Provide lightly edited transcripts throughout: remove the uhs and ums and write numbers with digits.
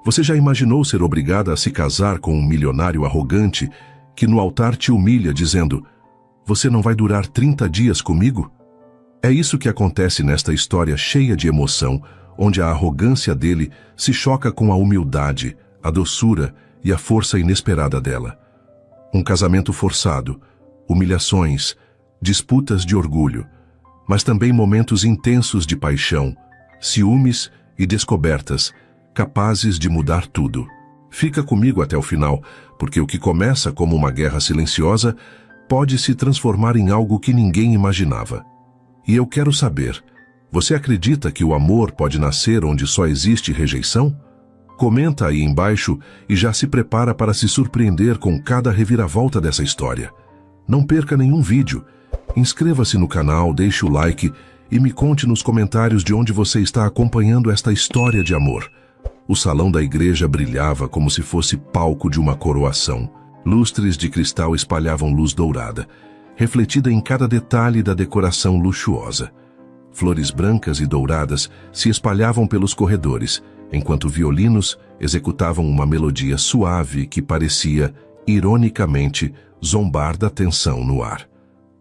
Você já imaginou ser obrigada a se casar com um milionário arrogante que no altar te humilha dizendo: "Você não vai durar 30 dias comigo"? É isso que acontece nesta história cheia de emoção, onde a arrogância dele se choca com a humildade, a doçura e a força inesperada dela. Um casamento forçado, humilhações, disputas de orgulho, mas também momentos intensos de paixão, ciúmes e descobertas, capazes de mudar tudo. Fica comigo até o final, porque o que começa como uma guerra silenciosa pode se transformar em algo que ninguém imaginava. E eu quero saber, você acredita que o amor pode nascer onde só existe rejeição? Comenta aí embaixo e já se prepara para se surpreender com cada reviravolta dessa história. Não perca nenhum vídeo. Inscreva-se no canal, deixe o like e me conte nos comentários de onde você está acompanhando esta história de amor. O salão da igreja brilhava como se fosse palco de uma coroação. Lustres de cristal espalhavam luz dourada, refletida em cada detalhe da decoração luxuosa. Flores brancas e douradas se espalhavam pelos corredores, enquanto violinos executavam uma melodia suave que parecia, ironicamente, zombar da tensão no ar.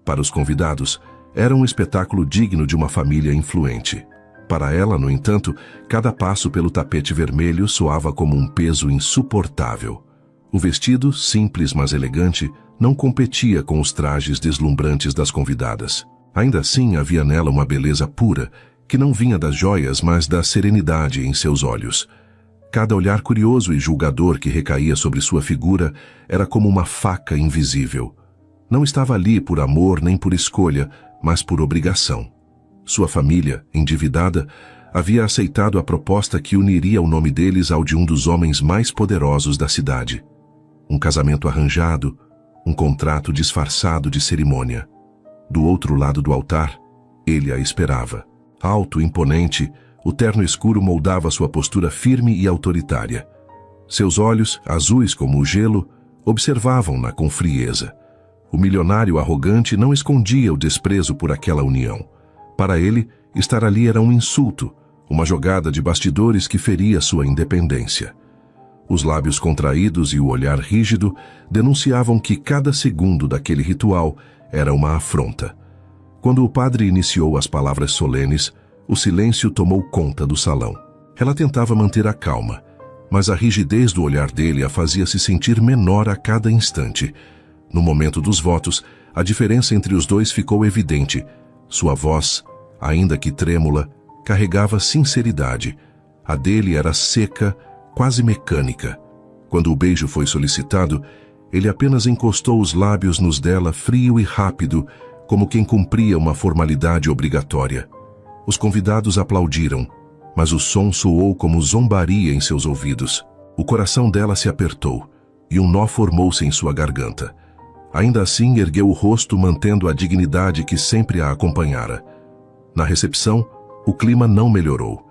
Para os convidados, era um espetáculo digno de uma família influente. Para ela, no entanto, cada passo pelo tapete vermelho soava como um peso insuportável. O vestido, simples mas elegante, não competia com os trajes deslumbrantes das convidadas. Ainda assim, havia nela uma beleza pura, que não vinha das joias, mas da serenidade em seus olhos. Cada olhar curioso e julgador que recaía sobre sua figura era como uma faca invisível. Não estava ali por amor nem por escolha, mas por obrigação. Sua família, endividada, havia aceitado a proposta que uniria o nome deles ao de um dos homens mais poderosos da cidade. Um casamento arranjado, um contrato disfarçado de cerimônia. Do outro lado do altar, ele a esperava. Alto, imponente, o terno escuro moldava sua postura firme e autoritária. Seus olhos, azuis como o gelo, observavam-na com frieza. O milionário arrogante não escondia o desprezo por aquela união. Para ele, estar ali era um insulto, uma jogada de bastidores que feria sua independência. Os lábios contraídos e o olhar rígido denunciavam que cada segundo daquele ritual era uma afronta. Quando o padre iniciou as palavras solenes, o silêncio tomou conta do salão. Ela tentava manter a calma, mas a rigidez do olhar dele a fazia se sentir menor a cada instante. No momento dos votos, a diferença entre os dois ficou evidente. Sua voz, ainda que trêmula, carregava sinceridade. A dele era seca, quase mecânica. Quando o beijo foi solicitado, ele apenas encostou os lábios nos dela frio e rápido, como quem cumpria uma formalidade obrigatória. Os convidados aplaudiram, mas o som soou como zombaria em seus ouvidos. O coração dela se apertou, e um nó formou-se em sua garganta. Ainda assim, ergueu o rosto mantendo a dignidade que sempre a acompanhara. Na recepção, o clima não melhorou.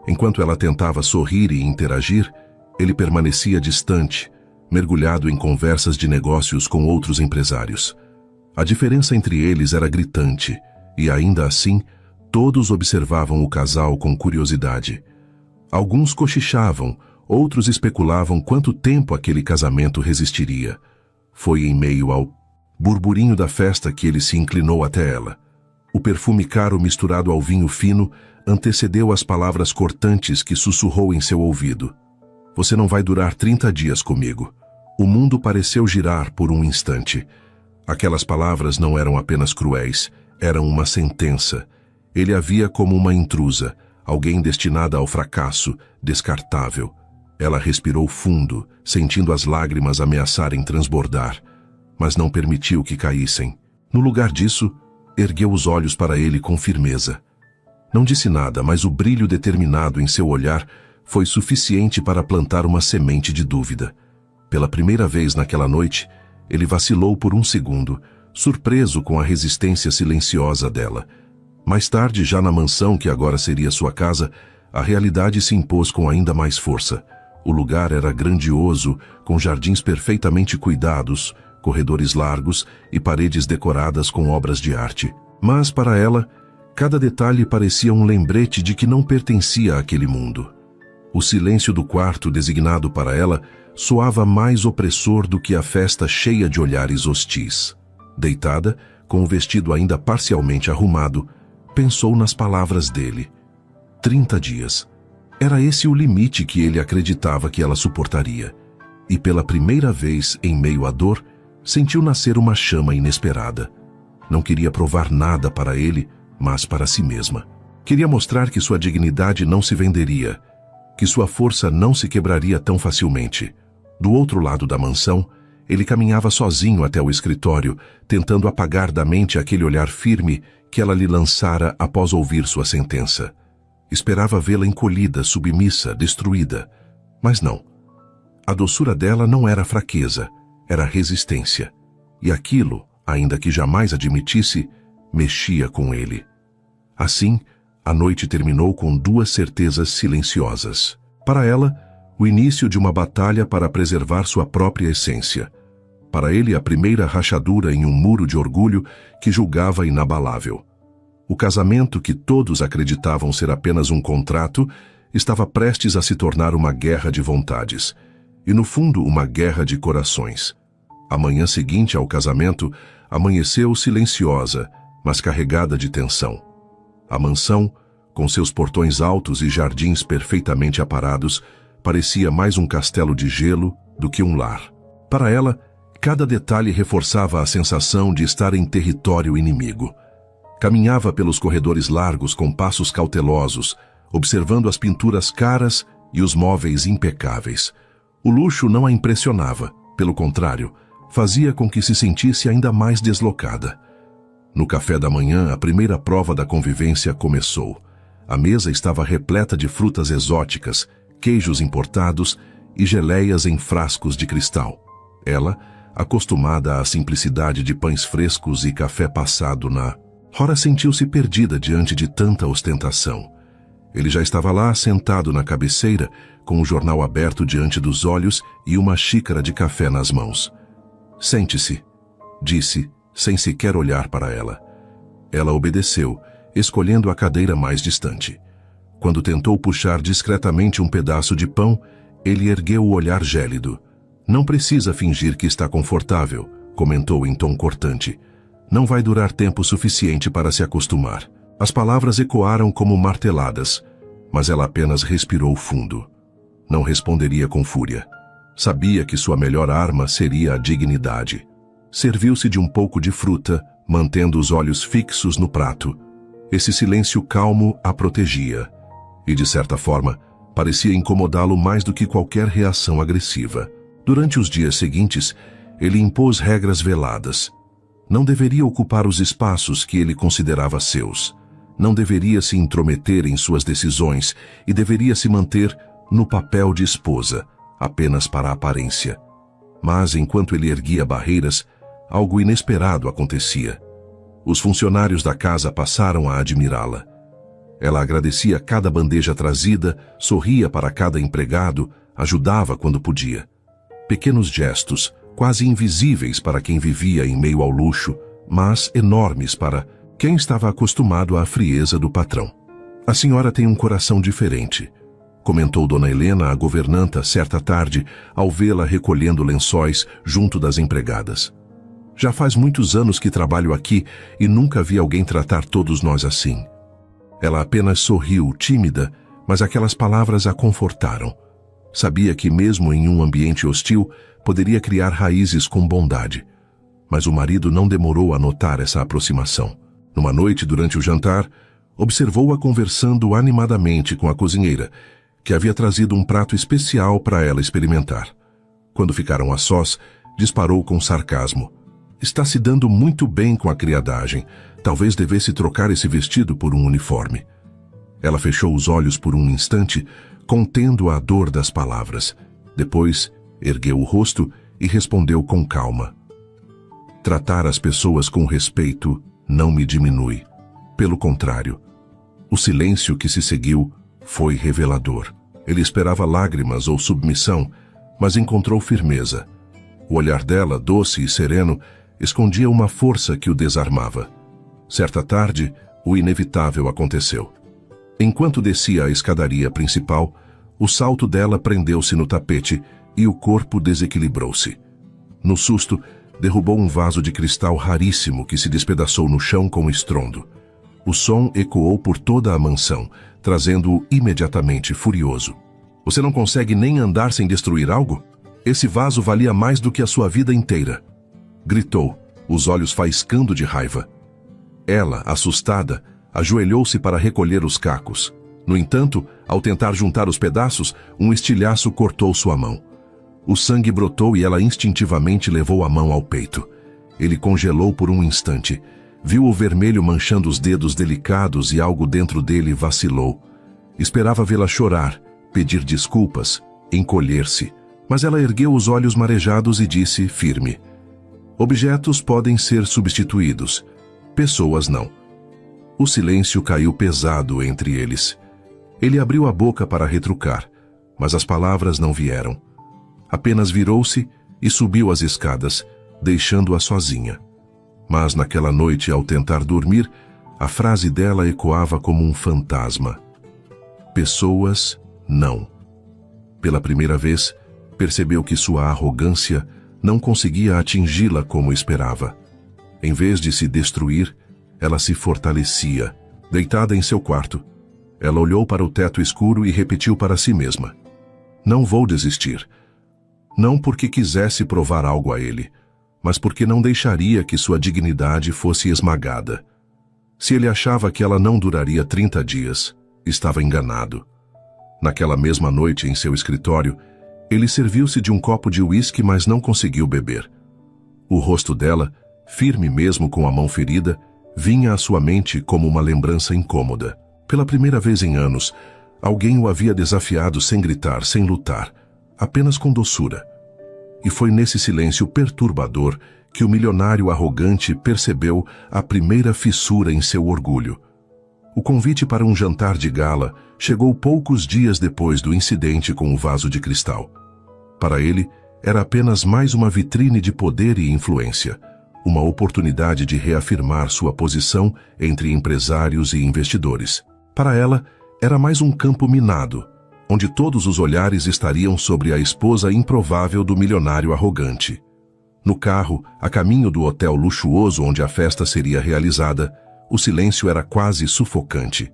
Enquanto ela tentava sorrir e interagir, ele permanecia distante, mergulhado em conversas de negócios com outros empresários. A diferença entre eles era gritante, e ainda assim, todos observavam o casal com curiosidade. Alguns cochichavam, outros especulavam quanto tempo aquele casamento resistiria. Foi em meio ao burburinho da festa que ele se inclinou até ela. O perfume caro misturado ao vinho fino antecedeu as palavras cortantes que sussurrou em seu ouvido. "Você não vai durar 30 dias comigo." O mundo pareceu girar por um instante. Aquelas palavras não eram apenas cruéis, eram uma sentença. Ele a via como uma intrusa, alguém destinada ao fracasso, descartável. Ela respirou fundo, sentindo as lágrimas ameaçarem transbordar, mas não permitiu que caíssem. No lugar disso, ergueu os olhos para ele com firmeza. Não disse nada, mas o brilho determinado em seu olhar foi suficiente para plantar uma semente de dúvida. Pela primeira vez naquela noite, ele vacilou por um segundo, surpreso com a resistência silenciosa dela. Mais tarde, já na mansão que agora seria sua casa, a realidade se impôs com ainda mais força. O lugar era grandioso, com jardins perfeitamente cuidados, corredores largos e paredes decoradas com obras de arte. Mas, para ela, cada detalhe parecia um lembrete de que não pertencia àquele mundo. O silêncio do quarto designado para ela soava mais opressor do que a festa cheia de olhares hostis. Deitada, com o vestido ainda parcialmente arrumado, pensou nas palavras dele. 30 dias. Era esse o limite que ele acreditava que ela suportaria. E pela primeira vez, em meio à dor, sentiu nascer uma chama inesperada. Não queria provar nada para ele, mas para si mesma. Queria mostrar que sua dignidade não se venderia, que sua força não se quebraria tão facilmente. Do outro lado da mansão, ele caminhava sozinho até o escritório, tentando apagar da mente aquele olhar firme que ela lhe lançara após ouvir sua sentença. Esperava vê-la encolhida, submissa, destruída. Mas não. A doçura dela não era fraqueza, era resistência. E aquilo, ainda que jamais admitisse, mexia com ele. Assim, a noite terminou com duas certezas silenciosas. Para ela, o início de uma batalha para preservar sua própria essência. Para ele, a primeira rachadura em um muro de orgulho que julgava inabalável. O casamento que todos acreditavam ser apenas um contrato estava prestes a se tornar uma guerra de vontades. E no fundo, uma guerra de corações. A manhã seguinte ao casamento amanheceu silenciosa, mas carregada de tensão. A mansão, com seus portões altos e jardins perfeitamente aparados, parecia mais um castelo de gelo do que um lar. Para ela, cada detalhe reforçava a sensação de estar em território inimigo. Caminhava pelos corredores largos com passos cautelosos, observando as pinturas caras e os móveis impecáveis. O luxo não a impressionava, pelo contrário, fazia com que se sentisse ainda mais deslocada. No café da manhã, a primeira prova da convivência começou. A mesa estava repleta de frutas exóticas, queijos importados e geleias em frascos de cristal. Ela, acostumada à simplicidade de pães frescos e café passado na... Rora sentiu-se perdida diante de tanta ostentação. Ele já estava lá, sentado na cabeceira, com o jornal aberto diante dos olhos e uma xícara de café nas mãos. "Sente-se", disse, sem sequer olhar para ela. Ela obedeceu, escolhendo a cadeira mais distante. Quando tentou puxar discretamente um pedaço de pão, ele ergueu o olhar gélido. "Não precisa fingir que está confortável", comentou em tom cortante. "Não vai durar tempo suficiente para se acostumar." As palavras ecoaram como marteladas, mas ela apenas respirou fundo. Não responderia com fúria. Sabia que sua melhor arma seria a dignidade. Serviu-se de um pouco de fruta, mantendo os olhos fixos no prato. Esse silêncio calmo a protegia. E, de certa forma, parecia incomodá-lo mais do que qualquer reação agressiva. Durante os dias seguintes, ele impôs regras veladas. Não deveria ocupar os espaços que ele considerava seus. Não deveria se intrometer em suas decisões e deveria se manter no papel de esposa, apenas para a aparência. Mas, enquanto ele erguia barreiras, algo inesperado acontecia. Os funcionários da casa passaram a admirá-la. Ela agradecia cada bandeja trazida, sorria para cada empregado, ajudava quando podia. Pequenos gestos, quase invisíveis para quem vivia em meio ao luxo, mas enormes para quem estava acostumado à frieza do patrão. "A senhora tem um coração diferente", comentou Dona Helena à governanta certa tarde, ao vê-la recolhendo lençóis junto das empregadas. "Já faz muitos anos que trabalho aqui e nunca vi alguém tratar todos nós assim." Ela apenas sorriu, tímida, mas aquelas palavras a confortaram. Sabia que mesmo em um ambiente hostil, poderia criar raízes com bondade. Mas o marido não demorou a notar essa aproximação. Numa noite, durante o jantar, observou-a conversando animadamente com a cozinheira, que havia trazido um prato especial para ela experimentar. Quando ficaram a sós, disparou com sarcasmo. "Está se dando muito bem com a criadagem. Talvez devesse trocar esse vestido por um uniforme." Ela fechou os olhos por um instante, contendo a dor das palavras. Depois, ergueu o rosto e respondeu com calma. "Tratar as pessoas com respeito não me diminui. Pelo contrário." O silêncio que se seguiu foi revelador. Ele esperava lágrimas ou submissão, mas encontrou firmeza. O olhar dela, doce e sereno, escondia uma força que o desarmava. Certa tarde, o inevitável aconteceu. Enquanto descia a escadaria principal, O salto dela prendeu-se no tapete e o corpo desequilibrou-se. No susto, derrubou um vaso de cristal raríssimo que se despedaçou no chão com estrondo. O som ecoou por toda a mansão, trazendo-o imediatamente furioso. Você não consegue nem andar sem destruir algo? Esse vaso valia mais do que a sua vida inteira. Gritou, os olhos faiscando de raiva. Ela, assustada, ajoelhou-se para recolher os cacos. No entanto, ao tentar juntar os pedaços, um estilhaço cortou sua mão. O sangue brotou e ela instintivamente levou a mão ao peito. Ele congelou por um instante. Viu o vermelho manchando os dedos delicados e algo dentro dele vacilou. Esperava vê-la chorar, pedir desculpas, encolher-se. Mas ela ergueu os olhos marejados e disse, firme: objetos podem ser substituídos, pessoas não. O silêncio caiu pesado entre eles. Ele abriu a boca para retrucar, mas as palavras não vieram. Apenas virou-se e subiu as escadas, deixando-a sozinha. Mas naquela noite, ao tentar dormir, a frase dela ecoava como um fantasma. Pessoas, não. Pela primeira vez, percebeu que sua arrogância não conseguia atingi-la como esperava. Em vez de se destruir, ela se fortalecia, deitada em seu quarto. Ela olhou para o teto escuro e repetiu para si mesma: não vou desistir. Não porque quisesse provar algo a ele, mas porque não deixaria que sua dignidade fosse esmagada. Se ele achava que ela não duraria 30 dias, estava enganado. Naquela mesma noite, em seu escritório, ele serviu-se de um copo de uísque, mas não conseguiu beber. O rosto dela, firme mesmo com a mão ferida, vinha à sua mente como uma lembrança incômoda. Pela primeira vez em anos, alguém o havia desafiado sem gritar, sem lutar, apenas com doçura. E foi nesse silêncio perturbador que o milionário arrogante percebeu a primeira fissura em seu orgulho. O convite para um jantar de gala chegou poucos dias depois do incidente com o vaso de cristal. Para ele, era apenas mais uma vitrine de poder e influência, uma oportunidade de reafirmar sua posição entre empresários e investidores. Para ela, era mais um campo minado, onde todos os olhares estariam sobre a esposa improvável do milionário arrogante. No carro, a caminho do hotel luxuoso onde a festa seria realizada, o silêncio era quase sufocante.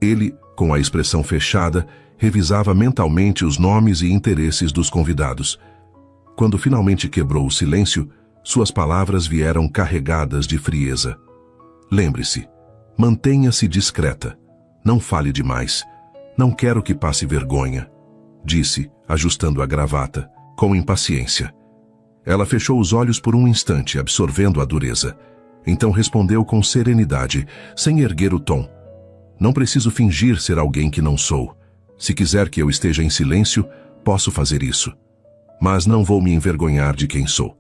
Ele, com a expressão fechada, revisava mentalmente os nomes e interesses dos convidados. Quando finalmente quebrou o silêncio, suas palavras vieram carregadas de frieza. Lembre-se, mantenha-se discreta. Não fale demais. Não quero que passe vergonha, disse, ajustando a gravata, com impaciência. Ela fechou os olhos por um instante, absorvendo a dureza. Então respondeu com serenidade, sem erguer o tom: não preciso fingir ser alguém que não sou. Se quiser que eu esteja em silêncio, posso fazer isso. Mas não vou me envergonhar de quem sou.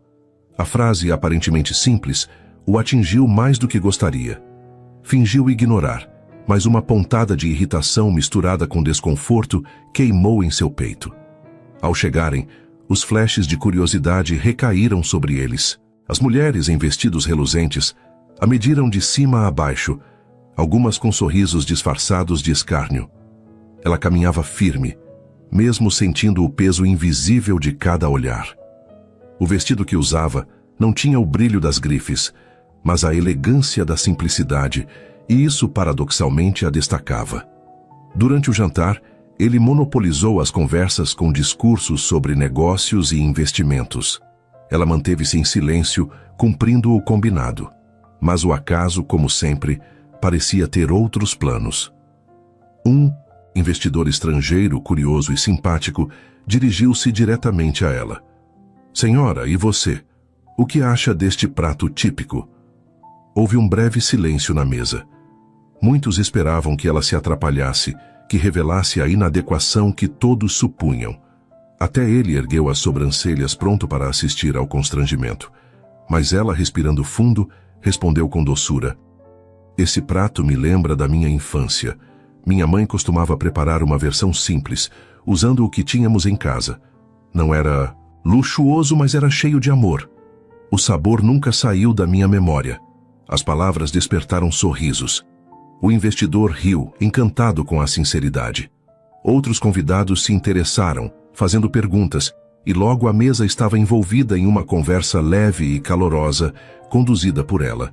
A frase, aparentemente simples, o atingiu mais do que gostaria. Fingiu ignorar, mas uma pontada de irritação misturada com desconforto queimou em seu peito. Ao chegarem, os flashes de curiosidade recaíram sobre eles. As mulheres em vestidos reluzentes a mediram de cima a baixo, algumas com sorrisos disfarçados de escárnio. Ela caminhava firme, mesmo sentindo o peso invisível de cada olhar. O vestido que usava não tinha o brilho das grifes, mas a elegância da simplicidade, e isso paradoxalmente a destacava. Durante o jantar, ele monopolizou as conversas com discursos sobre negócios e investimentos. Ela manteve-se em silêncio, cumprindo o combinado. Mas o acaso, como sempre, parecia ter outros planos. Um investidor estrangeiro, curioso e simpático, dirigiu-se diretamente a ela. Senhora, e você? O que acha deste prato típico? Houve um breve silêncio na mesa. Muitos esperavam que ela se atrapalhasse, que revelasse a inadequação que todos supunham. Até ele ergueu as sobrancelhas pronto para assistir ao constrangimento. Mas ela, respirando fundo, respondeu com doçura: esse prato me lembra da minha infância. Minha mãe costumava preparar uma versão simples, usando o que tínhamos em casa. Não era luxuoso, mas era cheio de amor. O sabor nunca saiu da minha memória. As palavras despertaram sorrisos. O investidor riu, encantado com a sinceridade. Outros convidados se interessaram, fazendo perguntas, e logo a mesa estava envolvida em uma conversa leve e calorosa, conduzida por ela.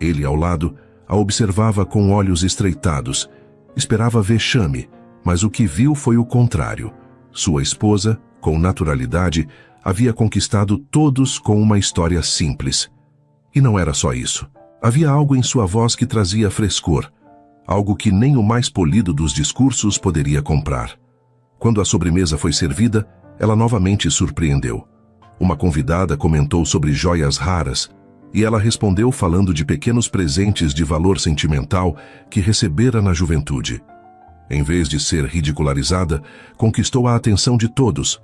Ele, ao lado, a observava com olhos estreitados. Esperava vexame, mas o que viu foi o contrário. Sua esposa, com naturalidade, havia conquistado todos com uma história simples. E não era só isso. Havia algo em sua voz que trazia frescor, algo que nem o mais polido dos discursos poderia comprar. Quando a sobremesa foi servida, ela novamente surpreendeu. Uma convidada comentou sobre joias raras, e ela respondeu falando de pequenos presentes de valor sentimental que recebera na juventude. Em vez de ser ridicularizada, conquistou a atenção de todos.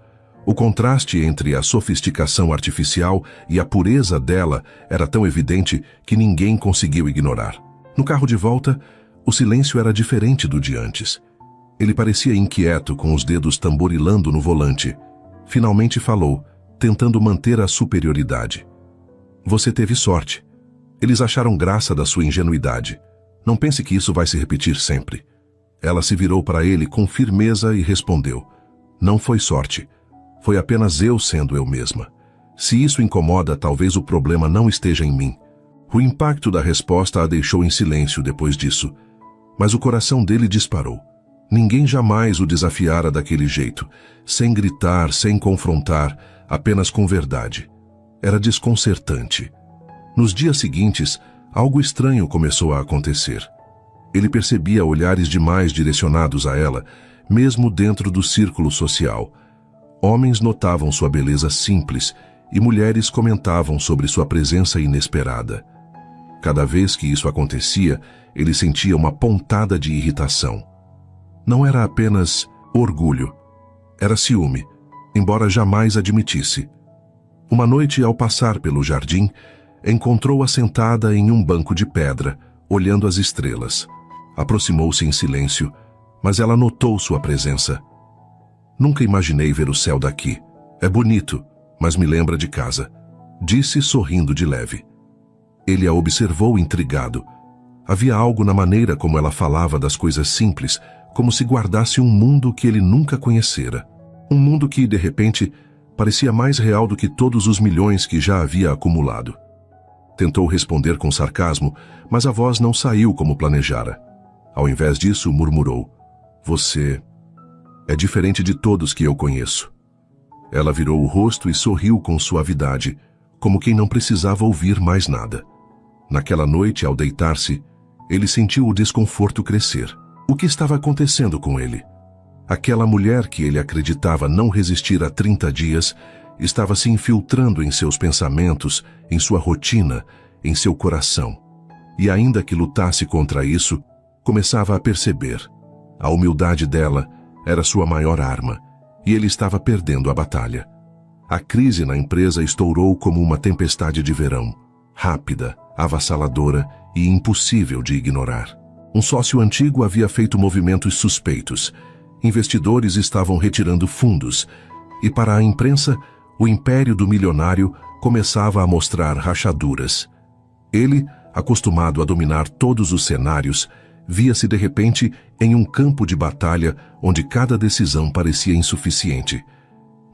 O contraste entre a sofisticação artificial e a pureza dela era tão evidente que ninguém conseguiu ignorar. No carro de volta, o silêncio era diferente do de antes. Ele parecia inquieto, com os dedos tamborilando no volante. Finalmente falou, tentando manter a superioridade. Você teve sorte. Eles acharam graça da sua ingenuidade. Não pense que isso vai se repetir sempre. Ela se virou para ele com firmeza e respondeu. Não foi sorte. Foi apenas eu sendo eu mesma. Se isso incomoda, talvez o problema não esteja em mim. O impacto da resposta a deixou em silêncio depois disso. Mas o coração dele disparou. Ninguém jamais o desafiara daquele jeito, sem gritar, sem confrontar, apenas com verdade. Era desconcertante. Nos dias seguintes, algo estranho começou a acontecer. Ele percebia olhares demais direcionados a ela, mesmo dentro do círculo social. Homens notavam sua beleza simples e mulheres comentavam sobre sua presença inesperada. Cada vez que isso acontecia, ele sentia uma pontada de irritação. Não era apenas orgulho, era ciúme, embora jamais admitisse. Uma noite, ao passar pelo jardim, encontrou-a sentada em um banco de pedra, olhando as estrelas. Aproximou-se em silêncio, mas ela notou sua presença. Nunca imaginei ver o céu daqui. É bonito, mas me lembra de casa, disse sorrindo de leve. Ele a observou intrigado. Havia algo na maneira como ela falava das coisas simples, como se guardasse um mundo que ele nunca conhecera. Um mundo que, de repente, parecia mais real do que todos os milhões que já havia acumulado. Tentou responder com sarcasmo, mas a voz não saiu como planejara. Ao invés disso, murmurou. Você é diferente de todos que eu conheço. Ela virou o rosto e sorriu com suavidade, como quem não precisava ouvir mais nada. Naquela noite, ao deitar-se, ele sentiu o desconforto crescer. O que estava acontecendo com ele? Aquela mulher que ele acreditava não resistir a 30 dias estava se infiltrando em seus pensamentos, em sua rotina, em seu coração. E ainda que lutasse contra isso, começava a perceber. A humildade dela era sua maior arma, e ele estava perdendo a batalha. A crise na empresa estourou como uma tempestade de verão, rápida, avassaladora e impossível de ignorar. Um sócio antigo havia feito movimentos suspeitos. Investidores estavam retirando fundos, e para a imprensa, o império do milionário começava a mostrar rachaduras. Ele, acostumado a dominar todos os cenários, via-se de repente em um campo de batalha onde cada decisão parecia insuficiente.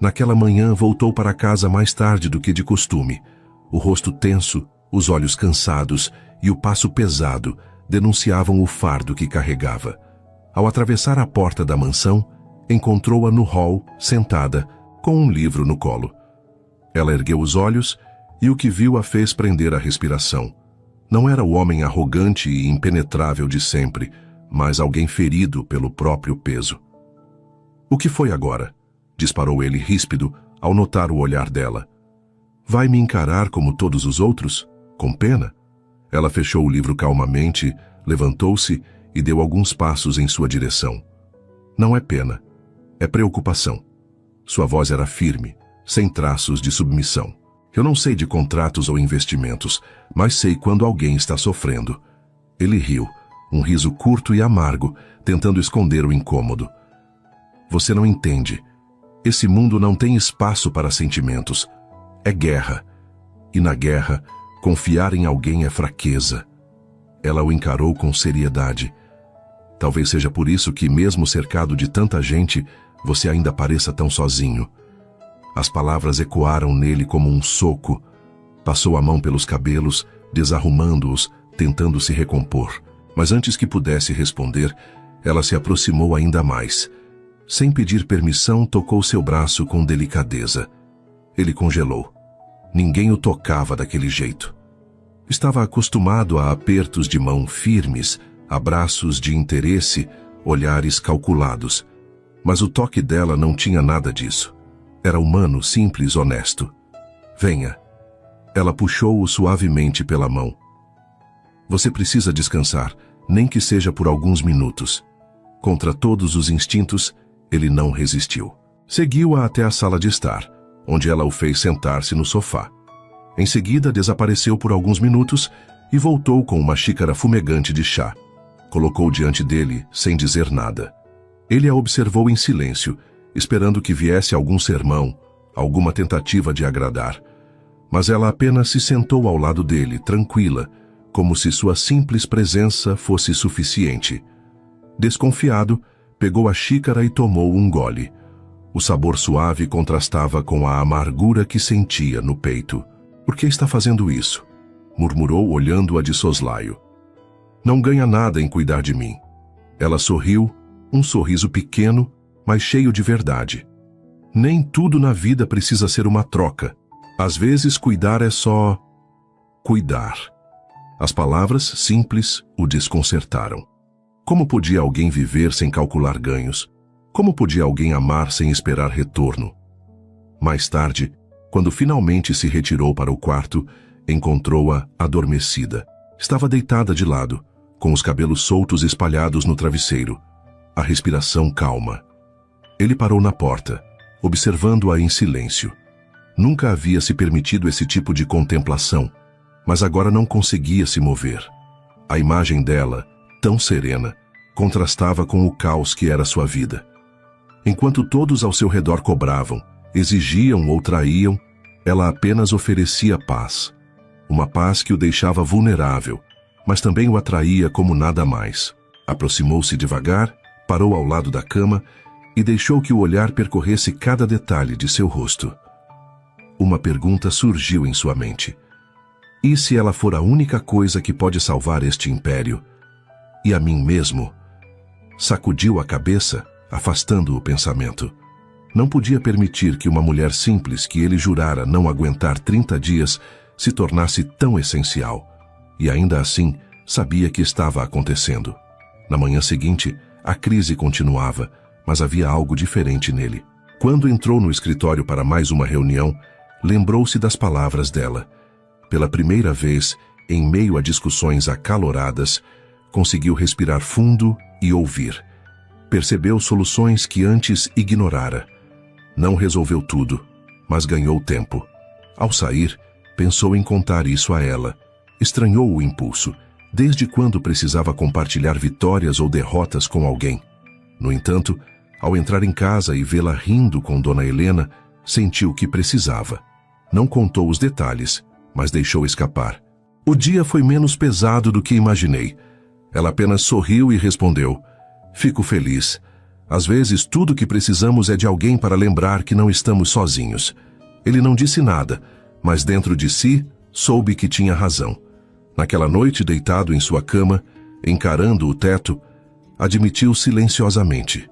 Naquela manhã voltou para casa mais tarde do que de costume. O rosto tenso, os olhos cansados e o passo pesado denunciavam o fardo que carregava. Ao atravessar a porta da mansão, encontrou-a no hall, sentada, com um livro no colo. Ela ergueu os olhos e o que viu a fez prender a respiração. Não era o homem arrogante e impenetrável de sempre, mas alguém ferido pelo próprio peso. O que foi agora? Disparou ele ríspido ao notar o olhar dela. Vai me encarar como todos os outros? Com pena? Ela fechou o livro calmamente, levantou-se e deu alguns passos em sua direção. Não é pena, é preocupação. Sua voz era firme, sem traços de submissão. Eu não sei de contratos ou investimentos, mas sei quando alguém está sofrendo. Ele riu, um riso curto e amargo, tentando esconder o incômodo. Você não entende. Esse mundo não tem espaço para sentimentos. É guerra. E na guerra, confiar em alguém é fraqueza. Ela o encarou com seriedade. Talvez seja por isso que, mesmo cercado de tanta gente, você ainda pareça tão sozinho. As palavras ecoaram nele como um soco. Passou a mão pelos cabelos, desarrumando-os, tentando se recompor. Mas antes que pudesse responder, ela se aproximou ainda mais. Sem pedir permissão, tocou seu braço com delicadeza. Ele congelou. Ninguém o tocava daquele jeito. Estava acostumado a apertos de mão firmes, abraços de interesse, olhares calculados. Mas o toque dela não tinha nada disso. Era humano, simples, honesto. Venha. Ela puxou-o suavemente pela mão. Você precisa descansar, nem que seja por alguns minutos. Contra todos os instintos, ele não resistiu. Seguiu-a até a sala de estar, onde ela o fez sentar-se no sofá. Em seguida, desapareceu por alguns minutos e voltou com uma xícara fumegante de chá. Colocou diante dele, sem dizer nada. Ele a observou em silêncio, esperando que viesse algum sermão, alguma tentativa de agradar. Mas ela apenas se sentou ao lado dele, tranquila, como se sua simples presença fosse suficiente. Desconfiado, pegou a xícara e tomou um gole. O sabor suave contrastava com a amargura que sentia no peito. Por que está fazendo isso? Murmurou, olhando-a de soslaio. Não ganha nada em cuidar de mim. Ela sorriu, um sorriso pequeno, mas cheio de verdade. Nem tudo na vida precisa ser uma troca. Às vezes, cuidar é só cuidar. As palavras simples o desconcertaram. Como podia alguém viver sem calcular ganhos? Como podia alguém amar sem esperar retorno? Mais tarde, quando finalmente se retirou para o quarto, encontrou-a adormecida. Estava deitada de lado, com os cabelos soltos espalhados no travesseiro, a respiração calma. Ele parou na porta, observando-a em silêncio. Nunca havia se permitido esse tipo de contemplação, mas agora não conseguia se mover. A imagem dela, tão serena, contrastava com o caos que era sua vida. Enquanto todos ao seu redor cobravam, exigiam ou traíam, ela apenas oferecia paz. Uma paz que o deixava vulnerável, mas também o atraía como nada mais. Aproximou-se devagar, parou ao lado da cama e deixou que o olhar percorresse cada detalhe de seu rosto. Uma pergunta surgiu em sua mente. E se ela for a única coisa que pode salvar este império? E a mim mesmo? Sacudiu a cabeça, afastando o pensamento. Não podia permitir que uma mulher simples que ele jurara não aguentar 30 dias se tornasse tão essencial. E ainda assim, sabia que estava acontecendo. Na manhã seguinte, a crise continuava, mas havia algo diferente nele. Quando entrou no escritório para mais uma reunião, lembrou-se das palavras dela. Pela primeira vez, em meio a discussões acaloradas, conseguiu respirar fundo e ouvir. Percebeu soluções que antes ignorara. Não resolveu tudo, mas ganhou tempo. Ao sair, pensou em contar isso a ela. Estranhou o impulso. Desde quando precisava compartilhar vitórias ou derrotas com alguém? No entanto, ao entrar em casa e vê-la rindo com Dona Helena, sentiu que precisava. Não contou os detalhes, mas deixou escapar. O dia foi menos pesado do que imaginei. Ela apenas sorriu e respondeu: fico feliz. Às vezes, tudo o que precisamos é de alguém para lembrar que não estamos sozinhos. Ele não disse nada, mas dentro de si, soube que tinha razão. Naquela noite, deitado em sua cama, encarando o teto, admitiu silenciosamente.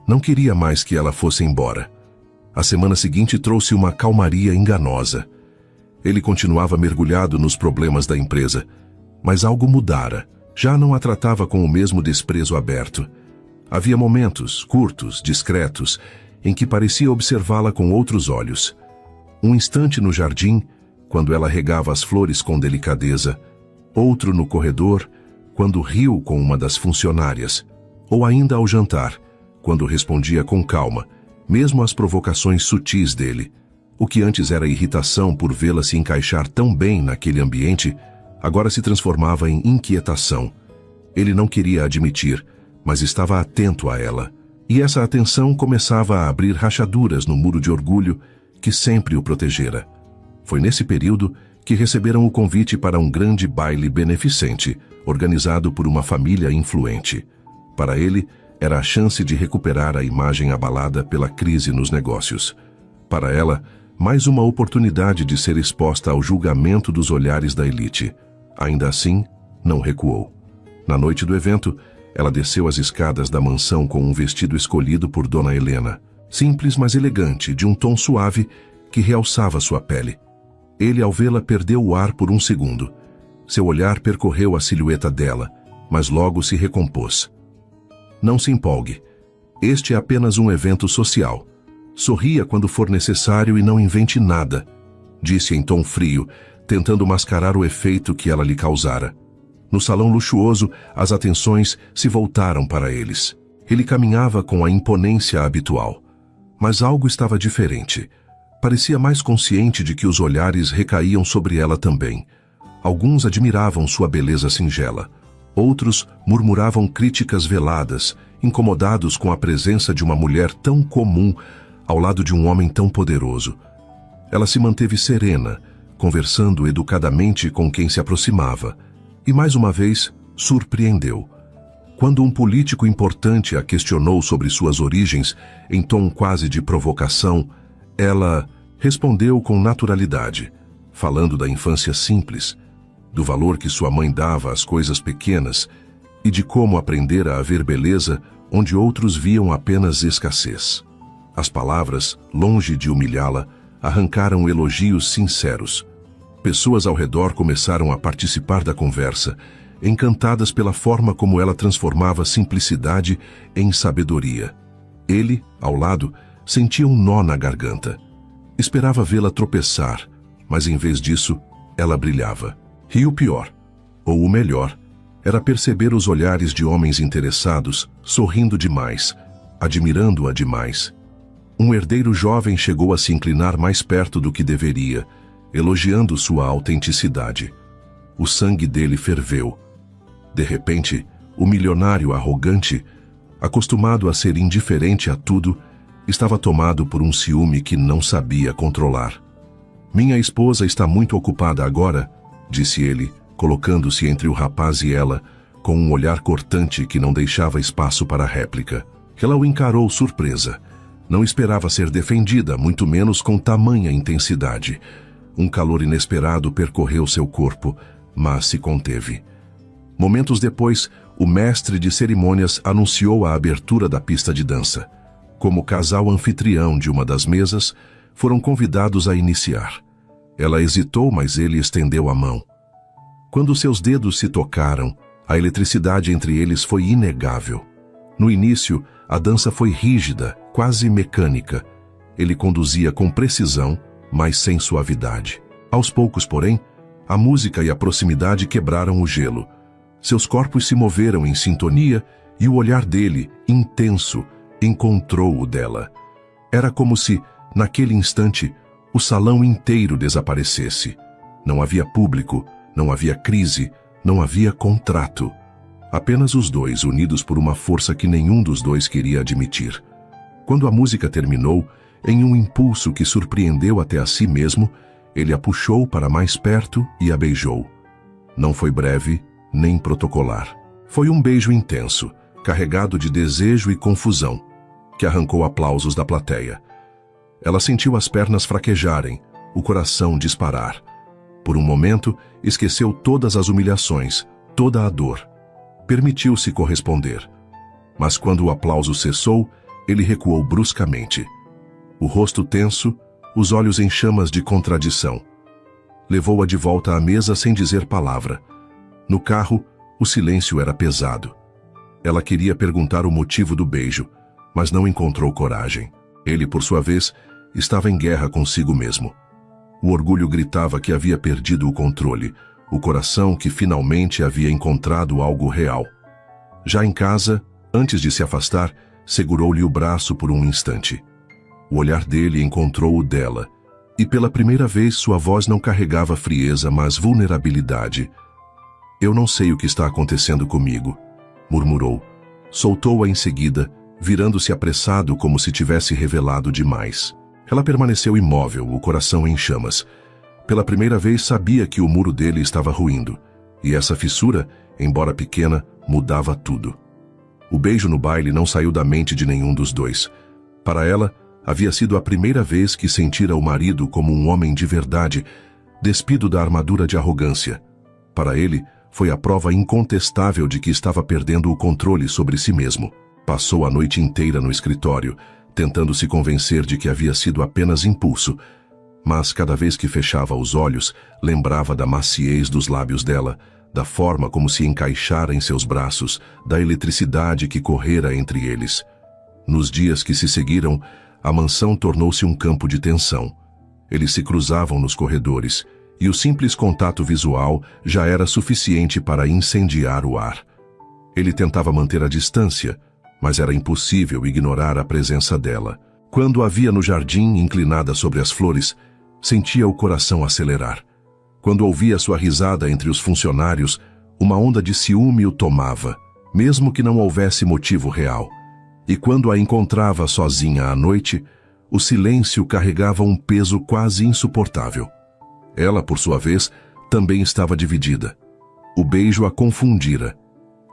Não queria mais que ela fosse embora. A semana seguinte trouxe uma calmaria enganosa. Ele continuava mergulhado nos problemas da empresa, mas algo mudara. Já não a tratava com o mesmo desprezo aberto. Havia momentos, curtos, discretos, em que parecia observá-la com outros olhos. Um instante no jardim, quando ela regava as flores com delicadeza. Outro no corredor, quando riu com uma das funcionárias. Ou ainda ao jantar, quando respondia com calma, mesmo às provocações sutis dele. O que antes era irritação por vê-la se encaixar tão bem naquele ambiente, agora se transformava em inquietação. Ele não queria admitir, mas estava atento a ela. E essa atenção começava a abrir rachaduras no muro de orgulho que sempre o protegera. Foi nesse período que receberam o convite para um grande baile beneficente, organizado por uma família influente. Para ele, era a chance de recuperar a imagem abalada pela crise nos negócios. Para ela, mais uma oportunidade de ser exposta ao julgamento dos olhares da elite. Ainda assim, não recuou. Na noite do evento, ela desceu as escadas da mansão com um vestido escolhido por Dona Helena, simples mas elegante, de um tom suave que realçava sua pele. Ele, ao vê-la, perdeu o ar por um segundo. Seu olhar percorreu a silhueta dela, mas logo se recompôs. Não se empolgue. Este é apenas um evento social. Sorria quando for necessário e não invente nada, disse em tom frio, tentando mascarar o efeito que ela lhe causara. No salão luxuoso, as atenções se voltaram para eles. Ele caminhava com a imponência habitual. Mas algo estava diferente. Parecia mais consciente de que os olhares recaíam sobre ela também. Alguns admiravam sua beleza singela. Outros murmuravam críticas veladas, incomodados com a presença de uma mulher tão comum ao lado de um homem tão poderoso. Ela se manteve serena, conversando educadamente com quem se aproximava, e mais uma vez surpreendeu. Quando um político importante a questionou sobre suas origens, em tom quase de provocação, ela respondeu com naturalidade, falando da infância simples, do valor que sua mãe dava às coisas pequenas e de como aprendera a ver beleza onde outros viam apenas escassez. As palavras, longe de humilhá-la, arrancaram elogios sinceros. Pessoas ao redor começaram a participar da conversa, encantadas pela forma como ela transformava simplicidade em sabedoria. Ele, ao lado, sentia um nó na garganta. Esperava vê-la tropeçar, mas em vez disso, ela brilhava. E o pior, ou o melhor, era perceber os olhares de homens interessados, sorrindo demais, admirando-a demais. Um herdeiro jovem chegou a se inclinar mais perto do que deveria, elogiando sua autenticidade. O sangue dele ferveu. De repente, o milionário arrogante, acostumado a ser indiferente a tudo, estava tomado por um ciúme que não sabia controlar. "Minha esposa está muito ocupada agora", disse ele, colocando-se entre o rapaz e ela, com um olhar cortante que não deixava espaço para réplica. Ela o encarou surpresa. Não esperava ser defendida, muito menos com tamanha intensidade. Um calor inesperado percorreu seu corpo, mas se conteve. Momentos depois, o mestre de cerimônias anunciou a abertura da pista de dança. Como casal anfitrião de uma das mesas, foram convidados a iniciar. Ela hesitou, mas ele estendeu a mão. Quando seus dedos se tocaram, a eletricidade entre eles foi inegável. No início, a dança foi rígida, quase mecânica. Ele conduzia com precisão, mas sem suavidade. Aos poucos, porém, a música e a proximidade quebraram o gelo. Seus corpos se moveram em sintonia e o olhar dele, intenso, encontrou o dela. Era como se, naquele instante, o salão inteiro desaparecesse. Não havia público, não havia crise, não havia contrato. Apenas os dois, unidos por uma força que nenhum dos dois queria admitir. Quando a música terminou, em um impulso que surpreendeu até a si mesmo, ele a puxou para mais perto e a beijou. Não foi breve, nem protocolar. Foi um beijo intenso, carregado de desejo e confusão, que arrancou aplausos da plateia. Ela sentiu as pernas fraquejarem, o coração disparar. Por um momento, esqueceu todas as humilhações, toda a dor. Permitiu-se corresponder. Mas quando o aplauso cessou, ele recuou bruscamente. O rosto tenso, os olhos em chamas de contradição. Levou-a de volta à mesa sem dizer palavra. No carro, o silêncio era pesado. Ela queria perguntar o motivo do beijo, mas não encontrou coragem. Ele, por sua vez, estava em guerra consigo mesmo. O orgulho gritava que havia perdido o controle, o coração que finalmente havia encontrado algo real. Já em casa, antes de se afastar, segurou-lhe o braço por um instante. O olhar dele encontrou o dela, e pela primeira vez sua voz não carregava frieza, mas vulnerabilidade. "Eu não sei o que está acontecendo comigo", murmurou. Soltou-a em seguida, virando-se apressado como se tivesse revelado demais. Ela permaneceu imóvel, o coração em chamas. Pela primeira vez sabia que o muro dele estava ruindo, e essa fissura, embora pequena, mudava tudo. O beijo no baile não saiu da mente de nenhum dos dois. Para ela, havia sido a primeira vez que sentira o marido como um homem de verdade, despido da armadura de arrogância. Para ele, foi a prova incontestável de que estava perdendo o controle sobre si mesmo. Passou a noite inteira no escritório, tentando se convencer de que havia sido apenas impulso. Mas cada vez que fechava os olhos, lembrava da maciez dos lábios dela, da forma como se encaixara em seus braços, da eletricidade que correra entre eles. Nos dias que se seguiram, a mansão tornou-se um campo de tensão. Eles se cruzavam nos corredores, e o simples contato visual já era suficiente para incendiar o ar. Ele tentava manter a distância, mas era impossível ignorar a presença dela. Quando a via no jardim, inclinada sobre as flores, sentia o coração acelerar. Quando ouvia sua risada entre os funcionários, uma onda de ciúme o tomava, mesmo que não houvesse motivo real. E quando a encontrava sozinha à noite, o silêncio carregava um peso quase insuportável. Ela, por sua vez, também estava dividida. O beijo a confundira.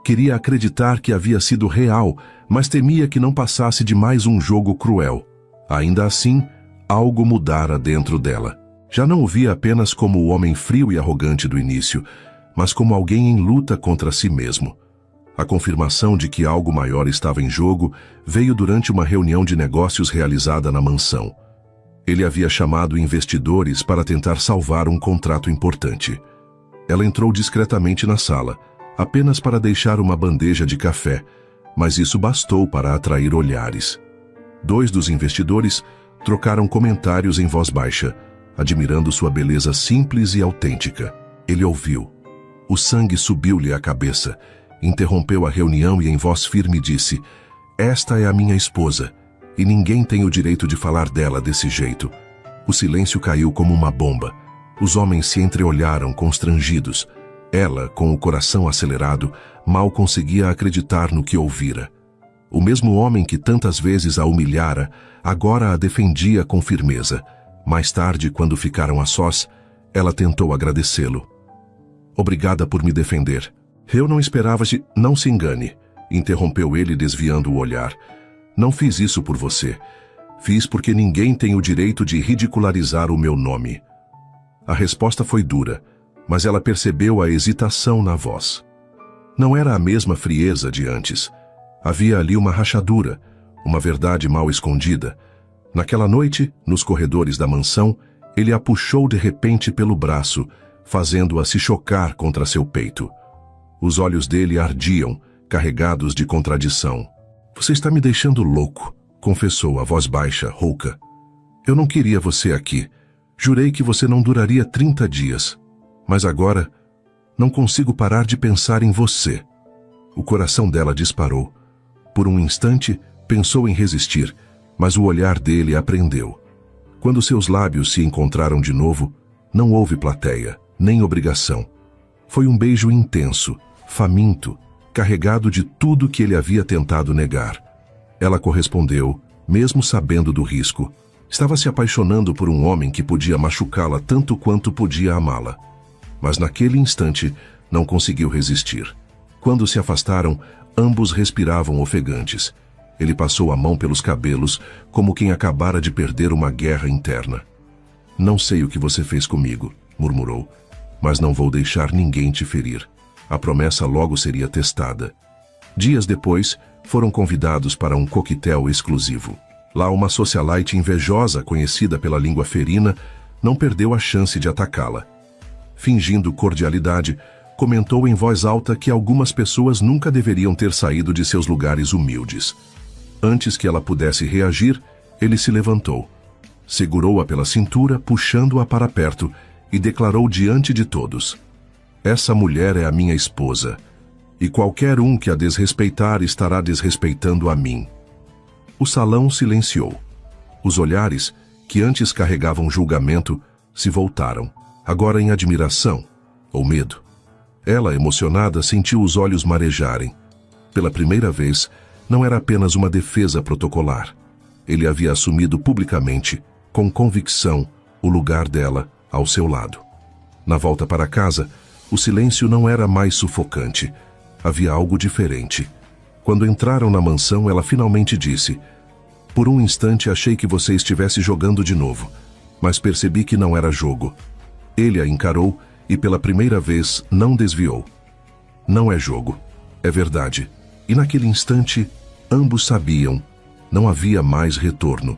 Queria acreditar que havia sido real, mas temia que não passasse de mais um jogo cruel. Ainda assim, algo mudara dentro dela. Já não o via apenas como o homem frio e arrogante do início, mas como alguém em luta contra si mesmo. A confirmação de que algo maior estava em jogo veio durante uma reunião de negócios realizada na mansão. Ele havia chamado investidores para tentar salvar um contrato importante. Ela entrou discretamente na sala, apenas para deixar uma bandeja de café, mas isso bastou para atrair olhares. 2 dos investidores trocaram comentários em voz baixa, admirando sua beleza simples e autêntica. Ele ouviu. O sangue subiu-lhe à cabeça, interrompeu a reunião e em voz firme disse: "Esta é a minha esposa, e ninguém tem o direito de falar dela desse jeito." O silêncio caiu como uma bomba. Os homens se entreolharam constrangidos. Ela, com o coração acelerado, mal conseguia acreditar no que ouvira. O mesmo homem que tantas vezes a humilhara, agora a defendia com firmeza. Mais tarde, quando ficaram a sós, ela tentou agradecê-lo. "Obrigada por me defender." "Eu não esperava de..." "Não se engane", interrompeu ele desviando o olhar. "Não fiz isso por você. Fiz porque ninguém tem o direito de ridicularizar o meu nome." A resposta foi dura, mas ela percebeu a hesitação na voz. Não era a mesma frieza de antes. Havia ali uma rachadura, uma verdade mal escondida. Naquela noite, nos corredores da mansão, ele a puxou de repente pelo braço, fazendo-a se chocar contra seu peito. Os olhos dele ardiam, carregados de contradição. "Você está me deixando louco", confessou a voz baixa, rouca. "Eu não queria você aqui. Jurei que você não duraria 30 dias. Mas agora, não consigo parar de pensar em você." O coração dela disparou. Por um instante, pensou em resistir, mas o olhar dele a prendeu. Quando seus lábios se encontraram de novo, não houve plateia, nem obrigação. Foi um beijo intenso, faminto, carregado de tudo que ele havia tentado negar. Ela correspondeu, mesmo sabendo do risco. Estava se apaixonando por um homem que podia machucá-la tanto quanto podia amá-la. Mas naquele instante, não conseguiu resistir. Quando se afastaram, ambos respiravam ofegantes. Ele passou a mão pelos cabelos, como quem acabara de perder uma guerra interna. "Não sei o que você fez comigo", murmurou, "mas não vou deixar ninguém te ferir." A promessa logo seria testada. Dias depois, foram convidados para um coquetel exclusivo. Lá, uma socialite invejosa, conhecida pela língua ferina, não perdeu a chance de atacá-la. Fingindo cordialidade, comentou em voz alta que algumas pessoas nunca deveriam ter saído de seus lugares humildes. Antes que ela pudesse reagir, ele se levantou. Segurou-a pela cintura, puxando-a para perto, e declarou diante de todos: "Essa mulher é a minha esposa, e qualquer um que a desrespeitar estará desrespeitando a mim." O salão silenciou. Os olhares, que antes carregavam julgamento, se voltaram, agora em admiração ou medo. Ela, emocionada, sentiu os olhos marejarem. Pela primeira vez, não era apenas uma defesa protocolar. Ele havia assumido publicamente, com convicção, o lugar dela ao seu lado. Na volta para casa, o silêncio não era mais sufocante. Havia algo diferente. Quando entraram na mansão, ela finalmente disse: "Por um instante achei que você estivesse jogando de novo, mas percebi que não era jogo." Ele a encarou e pela primeira vez não desviou. "Não é jogo, é verdade." E naquele instante, ambos sabiam, não havia mais retorno.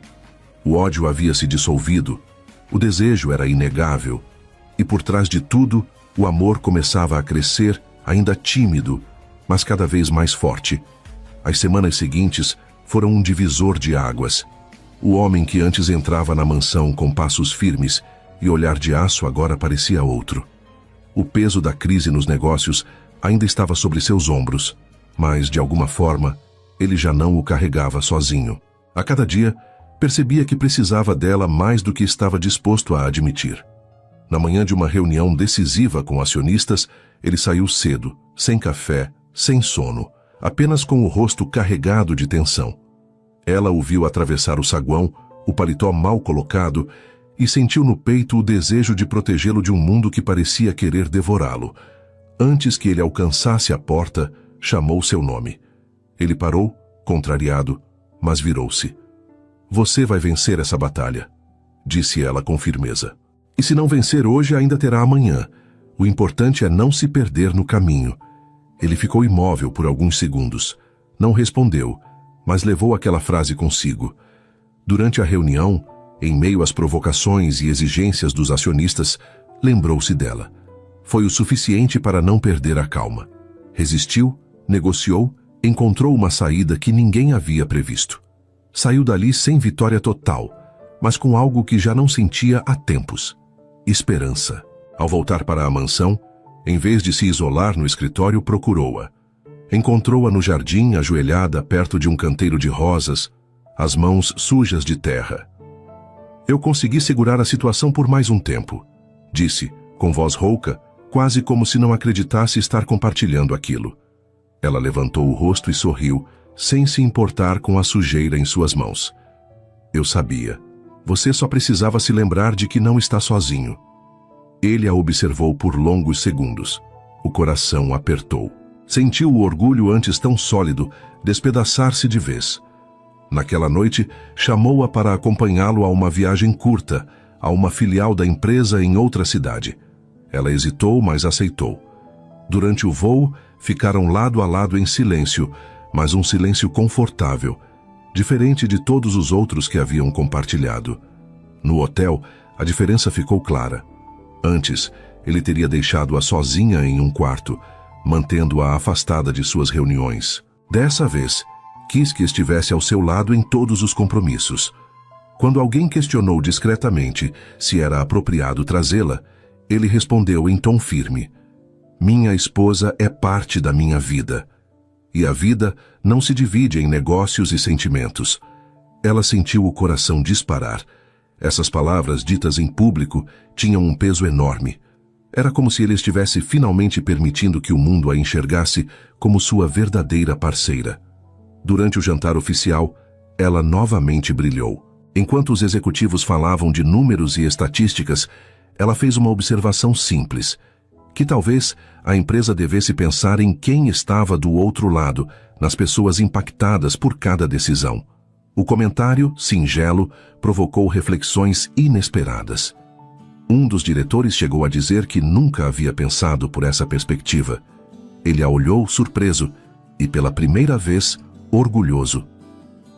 O ódio havia se dissolvido, o desejo era inegável, e por trás de tudo, o amor começava a crescer, ainda tímido, mas cada vez mais forte. As semanas seguintes foram um divisor de águas. O homem que antes entrava na mansão com passos firmes e olhar de aço agora parecia outro. O peso da crise nos negócios ainda estava sobre seus ombros, mas, de alguma forma, ele já não o carregava sozinho. A cada dia, percebia que precisava dela mais do que estava disposto a admitir. Na manhã de uma reunião decisiva com acionistas, ele saiu cedo, sem café, sem sono, apenas com o rosto carregado de tensão. Ela o viu atravessar o saguão, o paletó mal colocado, e sentiu no peito o desejo de protegê-lo de um mundo que parecia querer devorá-lo. Antes que ele alcançasse a porta, chamou seu nome. Ele parou, contrariado, mas virou-se. "Você vai vencer essa batalha", disse ela com firmeza. "E se não vencer hoje, ainda terá amanhã. O importante é não se perder no caminho." Ele ficou imóvel por alguns segundos. Não respondeu, mas levou aquela frase consigo. Durante a reunião, em meio às provocações e exigências dos acionistas, lembrou-se dela. Foi o suficiente para não perder a calma. Resistiu, negociou, encontrou uma saída que ninguém havia previsto. Saiu dali sem vitória total, mas com algo que já não sentia há tempos: esperança. Ao voltar para a mansão, em vez de se isolar no escritório, procurou-a. Encontrou-a no jardim, ajoelhada perto de um canteiro de rosas, as mãos sujas de terra. "Eu consegui segurar a situação por mais um tempo", disse, com voz rouca, quase como se não acreditasse estar compartilhando aquilo. Ela levantou o rosto e sorriu, sem se importar com a sujeira em suas mãos. "Eu sabia. Você só precisava se lembrar de que não está sozinho." Ele a observou por longos segundos. O coração apertou. Sentiu o orgulho antes tão sólido despedaçar-se de vez. Naquela noite, chamou-a para acompanhá-lo a uma viagem curta, a uma filial da empresa em outra cidade. Ela hesitou, mas aceitou. Durante o voo, ficaram lado a lado em silêncio, mas um silêncio confortável, diferente de todos os outros que haviam compartilhado. No hotel, a diferença ficou clara. Antes, ele teria deixado-a sozinha em um quarto, mantendo-a afastada de suas reuniões. Dessa vez, quis que estivesse ao seu lado em todos os compromissos. Quando alguém questionou discretamente se era apropriado trazê-la, ele respondeu em tom firme: "Minha esposa é parte da minha vida. E a vida não se divide em negócios e sentimentos." Ela sentiu o coração disparar. Essas palavras ditas em público tinham um peso enorme. Era como se ele estivesse finalmente permitindo que o mundo a enxergasse como sua verdadeira parceira. Durante o jantar oficial, ela novamente brilhou. Enquanto os executivos falavam de números e estatísticas, ela fez uma observação simples: que talvez a empresa devesse pensar em quem estava do outro lado, nas pessoas impactadas por cada decisão. O comentário, singelo, provocou reflexões inesperadas. Um dos diretores chegou a dizer que nunca havia pensado por essa perspectiva. Ele a olhou surpreso e, pela primeira vez, orgulhoso.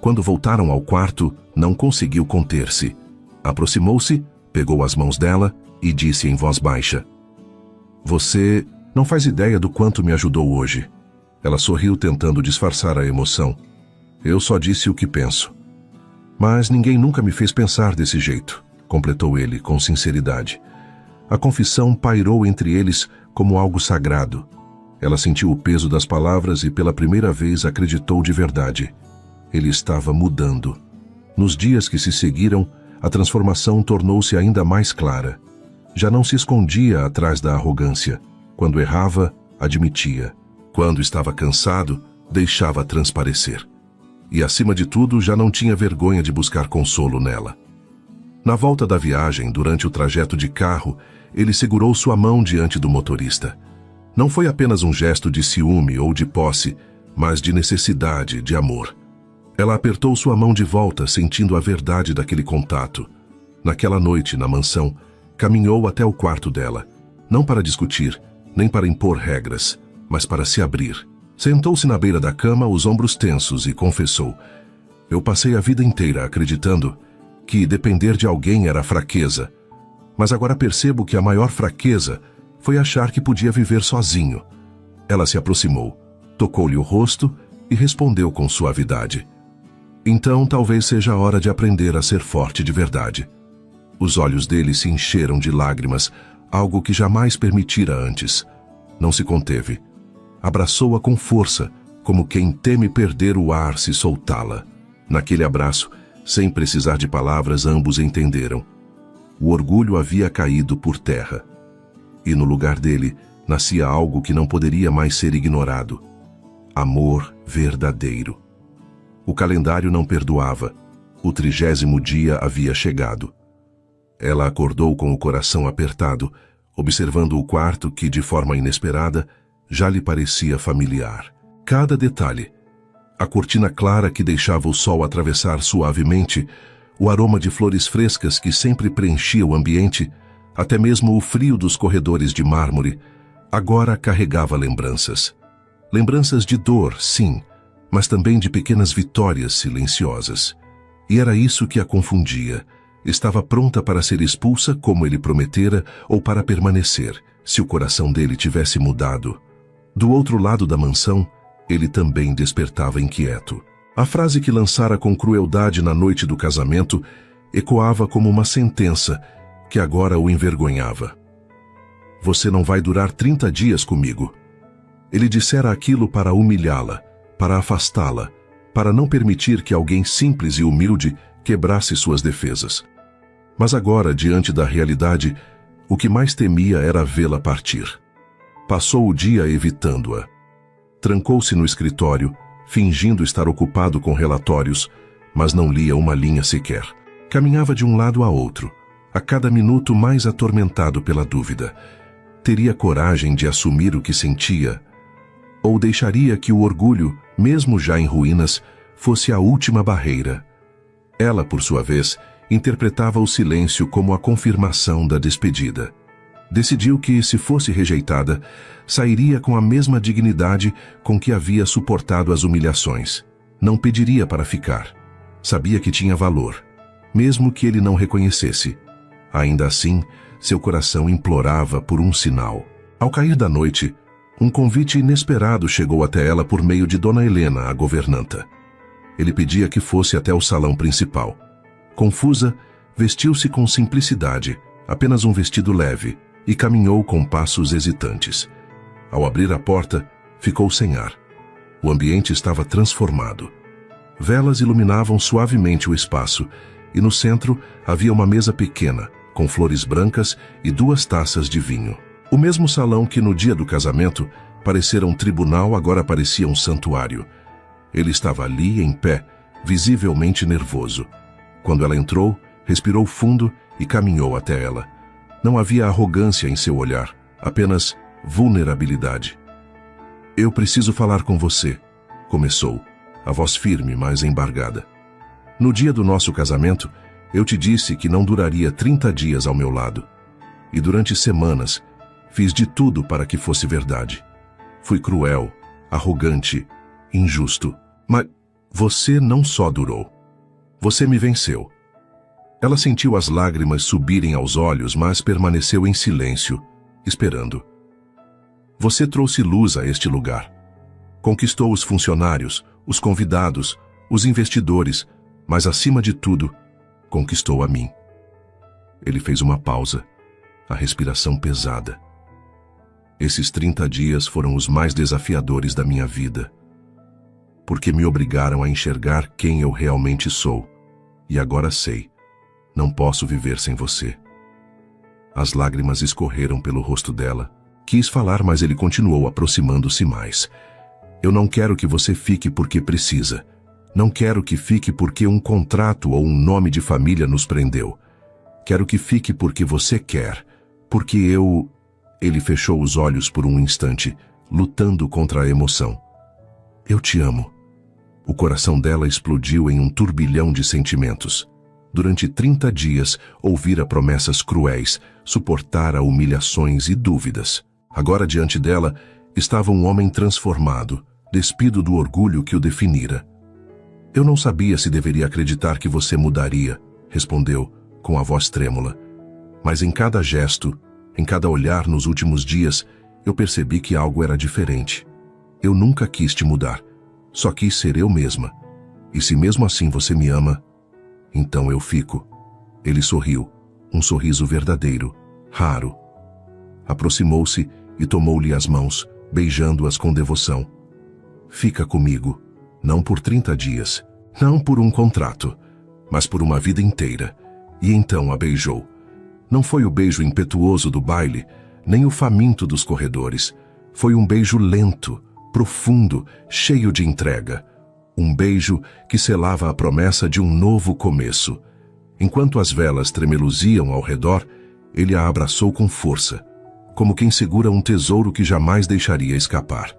Quando voltaram ao quarto, não conseguiu conter-se. Aproximou-se, pegou as mãos dela e disse em voz baixa: "Você não faz ideia do quanto me ajudou hoje." Ela sorriu, tentando disfarçar a emoção. "Eu só disse o que penso." "Mas ninguém nunca me fez pensar desse jeito", completou ele com sinceridade. A confissão pairou entre eles como algo sagrado. Ela sentiu o peso das palavras e pela primeira vez acreditou de verdade. Ele estava mudando. Nos dias que se seguiram, a transformação tornou-se ainda mais clara. Já não se escondia atrás da arrogância. Quando errava, admitia. Quando estava cansado, deixava transparecer. E, acima de tudo, já não tinha vergonha de buscar consolo nela. Na volta da viagem, durante o trajeto de carro, ele segurou sua mão diante do motorista. Não foi apenas um gesto de ciúme ou de posse, mas de necessidade, de amor. Ela apertou sua mão de volta, sentindo a verdade daquele contato. Naquela noite, na mansão, caminhou até o quarto dela, não para discutir, nem para impor regras, mas para se abrir. Sentou-se na beira da cama, os ombros tensos, e confessou: eu passei a vida inteira acreditando que depender de alguém era fraqueza, mas agora percebo que a maior fraqueza foi achar que podia viver sozinho. Ela se aproximou, tocou-lhe o rosto e respondeu com suavidade: então talvez seja a hora de aprender a ser forte de verdade. Os olhos dele se encheram de lágrimas, algo que jamais permitira antes. Não se conteve. Abraçou-a com força, como quem teme perder o ar se soltá-la. Naquele abraço, sem precisar de palavras, ambos entenderam. O orgulho havia caído por terra. E no lugar dele, nascia algo que não poderia mais ser ignorado: amor verdadeiro. O calendário não perdoava. O 30º dia havia chegado. Ela acordou com o coração apertado, observando o quarto que, de forma inesperada, já lhe parecia familiar. Cada detalhe: a cortina clara que deixava o sol atravessar suavemente, o aroma de flores frescas que sempre preenchia o ambiente, até mesmo o frio dos corredores de mármore, agora carregava lembranças. Lembranças de dor, sim, mas também de pequenas vitórias silenciosas. E era isso que a confundia. Estava pronta para ser expulsa, como ele prometera, ou para permanecer, se o coração dele tivesse mudado. Do outro lado da mansão, ele também despertava inquieto. A frase que lançara com crueldade na noite do casamento ecoava como uma sentença que agora o envergonhava. Você não vai durar 30 dias comigo. Ele dissera aquilo para humilhá-la, para afastá-la, para não permitir que alguém simples e humilde quebrasse suas defesas. Mas agora, diante da realidade, o que mais temia era vê-la partir. Passou o dia evitando-a. Trancou-se no escritório, fingindo estar ocupado com relatórios, mas não lia uma linha sequer. Caminhava de um lado a outro, a cada minuto mais atormentado pela dúvida. Teria coragem de assumir o que sentia? Ou deixaria que o orgulho, mesmo já em ruínas, fosse a última barreira? Ela, por sua vez, interpretava o silêncio como a confirmação da despedida. Decidiu que, se fosse rejeitada, sairia com a mesma dignidade com que havia suportado as humilhações. Não pediria para ficar. Sabia que tinha valor, mesmo que ele não reconhecesse. Ainda assim, seu coração implorava por um sinal. Ao cair da noite, um convite inesperado chegou até ela por meio de Dona Helena, a governanta. Ele pedia que fosse até o salão principal. Confusa, vestiu-se com simplicidade, apenas um vestido leve, e caminhou com passos hesitantes. Ao abrir a porta, ficou sem ar. O ambiente estava transformado. Velas iluminavam suavemente o espaço, e no centro havia uma mesa pequena, com flores brancas e 2 taças de vinho. O mesmo salão que no dia do casamento parecera um tribunal agora parecia um santuário. Ele estava ali, em pé, visivelmente nervoso. Quando ela entrou, respirou fundo e caminhou até ela. Não havia arrogância em seu olhar, apenas vulnerabilidade. Eu preciso falar com você, começou, a voz firme, mas embargada. No dia do nosso casamento, eu te disse que não duraria 30 dias ao meu lado. E durante semanas, fiz de tudo para que fosse verdade. Fui cruel, arrogante, injusto. Mas você não só durou. Você me venceu. Ela sentiu as lágrimas subirem aos olhos, mas permaneceu em silêncio, esperando. Você trouxe luz a este lugar. Conquistou os funcionários, os convidados, os investidores, mas acima de tudo, conquistou a mim. Ele fez uma pausa, a respiração pesada. Esses 30 dias foram os mais desafiadores da minha vida, porque me obrigaram a enxergar quem eu realmente sou. E agora sei, não posso viver sem você. As lágrimas escorreram pelo rosto dela. Quis falar, mas ele continuou aproximando-se mais. Eu não quero que você fique porque precisa. Não quero que fique porque um contrato ou um nome de família nos prendeu. Quero que fique porque você quer. Porque eu... Ele fechou os olhos por um instante, lutando contra a emoção. Eu te amo. O coração dela explodiu em um turbilhão de sentimentos. Durante 30 dias, ouvira promessas cruéis, suportara humilhações e dúvidas. Agora, diante dela, estava um homem transformado, despido do orgulho que o definira. Eu não sabia se deveria acreditar que você mudaria, respondeu, com a voz trêmula. Mas em cada gesto, em cada olhar nos últimos dias, eu percebi que algo era diferente. Eu nunca quis te mudar, só quis ser eu mesma. E se mesmo assim você me ama, então eu fico. Ele sorriu, um sorriso verdadeiro, raro. Aproximou-se e tomou-lhe as mãos, beijando-as com devoção. Fica comigo, não por 30 dias, não por um contrato, mas por uma vida inteira. E então a beijou. Não foi o beijo impetuoso do baile, nem o faminto dos corredores. Foi um beijo lento, profundo, cheio de entrega. Um beijo que selava a promessa de um novo começo. Enquanto as velas tremeluziam ao redor, ele a abraçou com força, como quem segura um tesouro que jamais deixaria escapar.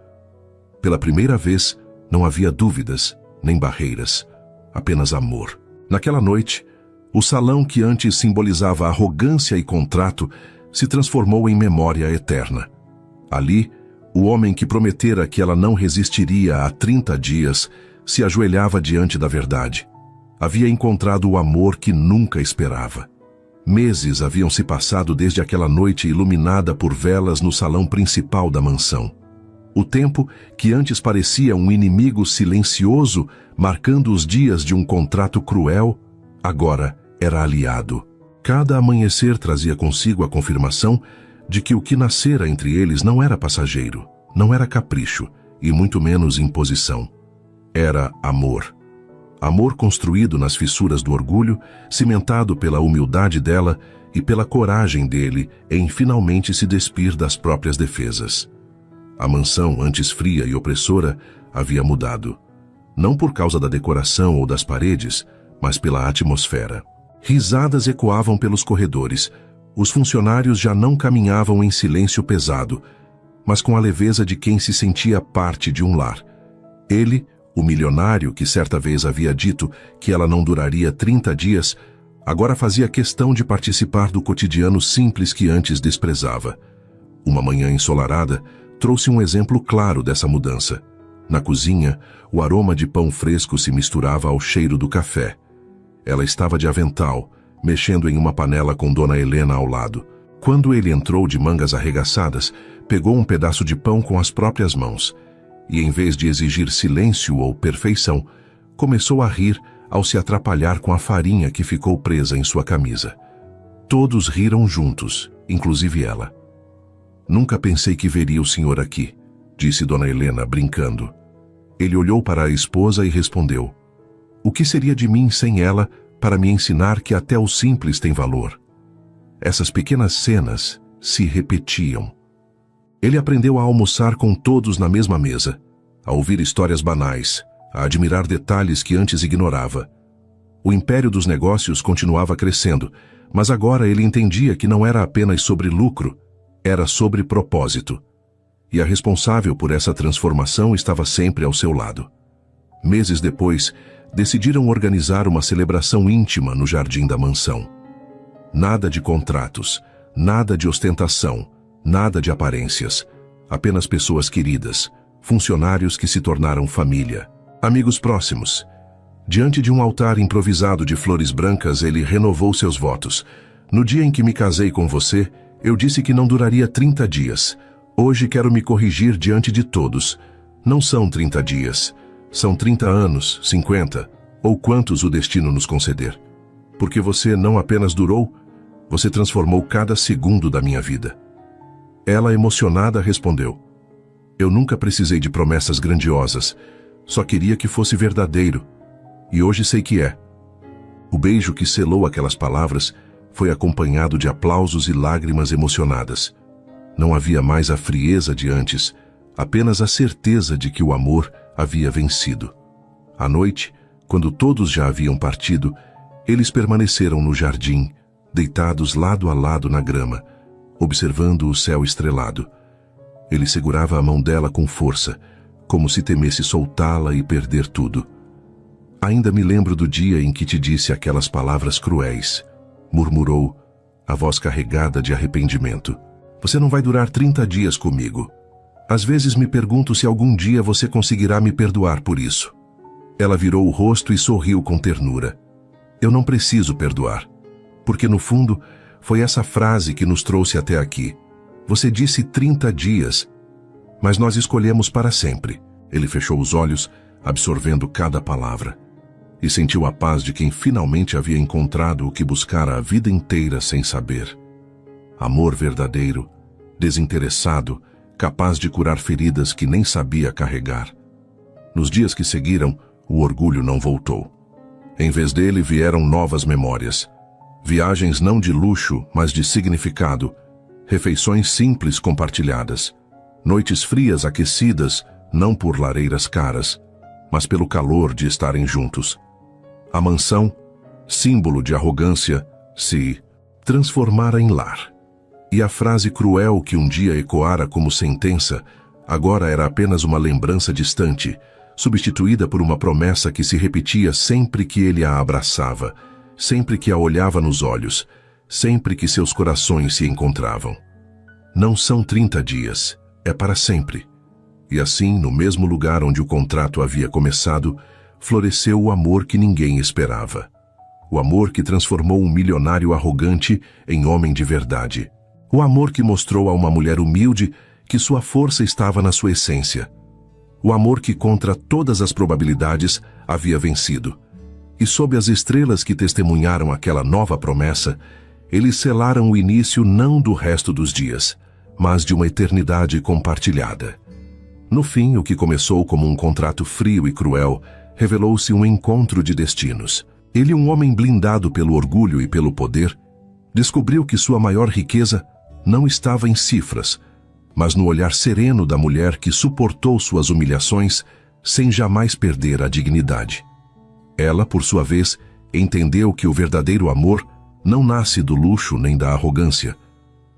Pela primeira vez, não havia dúvidas, nem barreiras, apenas amor. Naquela noite, o salão que antes simbolizava arrogância e contrato se transformou em memória eterna. Ali, o homem que prometera que ela não resistiria a 30 dias se ajoelhava diante da verdade. Havia encontrado o amor que nunca esperava. Meses haviam se passado desde aquela noite iluminada por velas no salão principal da mansão. O tempo, que antes parecia um inimigo silencioso, marcando os dias de um contrato cruel, agora era aliado. Cada amanhecer trazia consigo a confirmação de que o que nascera entre eles não era passageiro, não era capricho e muito menos imposição. Era amor. Amor construído nas fissuras do orgulho, cimentado pela humildade dela e pela coragem dele em finalmente se despir das próprias defesas. A mansão, antes fria e opressora, havia mudado. Não por causa da decoração ou das paredes, mas pela atmosfera. Risadas ecoavam pelos corredores. Os funcionários já não caminhavam em silêncio pesado, mas com a leveza de quem se sentia parte de um lar. Ele, o milionário que certa vez havia dito que ela não duraria 30 dias, agora fazia questão de participar do cotidiano simples que antes desprezava. Uma manhã ensolarada trouxe um exemplo claro dessa mudança. Na cozinha, o aroma de pão fresco se misturava ao cheiro do café. Ela estava de avental, mexendo em uma panela com Dona Helena ao lado. Quando ele entrou de mangas arregaçadas, pegou um pedaço de pão com as próprias mãos e, em vez de exigir silêncio ou perfeição, começou a rir ao se atrapalhar com a farinha que ficou presa em sua camisa. Todos riram juntos, inclusive ela. Nunca pensei que veria o senhor aqui, disse Dona Helena, brincando. Ele olhou para a esposa e respondeu: o que seria de mim sem ela para me ensinar que até o simples tem valor? Essas pequenas cenas se repetiam. Ele aprendeu a almoçar com todos na mesma mesa, a ouvir histórias banais, a admirar detalhes que antes ignorava. O império dos negócios continuava crescendo, mas agora ele entendia que não era apenas sobre lucro, era sobre propósito. E a responsável por essa transformação estava sempre ao seu lado. Meses depois, decidiram organizar uma celebração íntima no jardim da mansão. Nada de contratos, nada de ostentação, nada de aparências. Apenas pessoas queridas, funcionários que se tornaram família, amigos próximos. Diante de um altar improvisado de flores brancas, ele renovou seus votos. No dia em que me casei com você, eu disse que não duraria 30 dias. Hoje quero me corrigir diante de todos. Não são 30 dias. São 30 anos, 50, ou quantos o destino nos conceder. Porque você não apenas durou, você transformou cada segundo da minha vida. Ela, emocionada, respondeu: eu nunca precisei de promessas grandiosas, só queria que fosse verdadeiro. E hoje sei que é. O beijo que selou aquelas palavras foi acompanhado de aplausos e lágrimas emocionadas. Não havia mais a frieza de antes, apenas a certeza de que o amor havia vencido. À noite, quando todos já haviam partido, eles permaneceram no jardim, deitados lado a lado na grama, observando o céu estrelado. Ele segurava a mão dela com força, como se temesse soltá-la e perder tudo. Ainda me lembro do dia em que te disse aquelas palavras cruéis, murmurou, a voz carregada de arrependimento. Você não vai durar 30 dias comigo. Às vezes me pergunto se algum dia você conseguirá me perdoar por isso. Ela virou o rosto e sorriu com ternura. Eu não preciso perdoar, porque no fundo foi essa frase que nos trouxe até aqui. Você disse 30 dias, mas nós escolhemos para sempre. Ele fechou os olhos, absorvendo cada palavra, e sentiu a paz de quem finalmente havia encontrado o que buscara a vida inteira sem saber. Amor verdadeiro, desinteressado, capaz de curar feridas que nem sabia carregar. Nos dias que seguiram, o orgulho não voltou. Em vez dele vieram novas memórias. Viagens não de luxo, mas de significado. Refeições simples compartilhadas. Noites frias aquecidas, não por lareiras caras, mas pelo calor de estarem juntos. A mansão, símbolo de arrogância, se transformara em lar. E a frase cruel que um dia ecoara como sentença, agora era apenas uma lembrança distante, substituída por uma promessa que se repetia sempre que ele a abraçava, sempre que a olhava nos olhos, sempre que seus corações se encontravam. Não são 30 dias, é para sempre. E assim, no mesmo lugar onde o contrato havia começado, floresceu o amor que ninguém esperava. O amor que transformou um milionário arrogante em homem de verdade. O amor que mostrou a uma mulher humilde que sua força estava na sua essência. O amor que, contra todas as probabilidades, havia vencido. E sob as estrelas que testemunharam aquela nova promessa, eles selaram o início não do resto dos dias, mas de uma eternidade compartilhada. No fim, o que começou como um contrato frio e cruel, revelou-se um encontro de destinos. Ele, um homem blindado pelo orgulho e pelo poder, descobriu que sua maior riqueza não estava em cifras, mas no olhar sereno da mulher que suportou suas humilhações sem jamais perder a dignidade. Ela, por sua vez, entendeu que o verdadeiro amor não nasce do luxo nem da arrogância,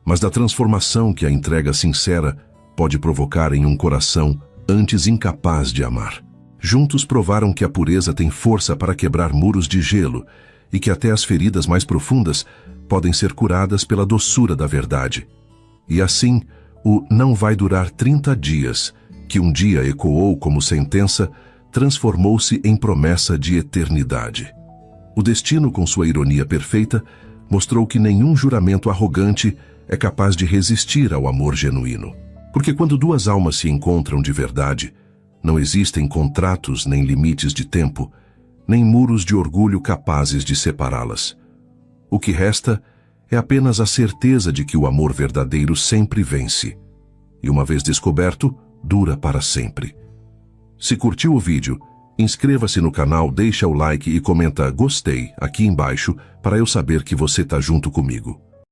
mas da transformação que a entrega sincera pode provocar em um coração antes incapaz de amar. Juntos provaram que a pureza tem força para quebrar muros de gelo e que até as feridas mais profundas podem ser curadas pela doçura da verdade. E assim, o não vai durar 30 dias, que um dia ecoou como sentença, transformou-se em promessa de eternidade. O destino, com sua ironia perfeita, mostrou que nenhum juramento arrogante é capaz de resistir ao amor genuíno. Porque quando duas almas se encontram de verdade, não existem contratos nem limites de tempo, nem muros de orgulho capazes de separá-las. O que resta é apenas a certeza de que o amor verdadeiro sempre vence. E uma vez descoberto, dura para sempre. Se curtiu o vídeo, inscreva-se no canal, deixa o like e comenta "Gostei" aqui embaixo para eu saber que você está junto comigo.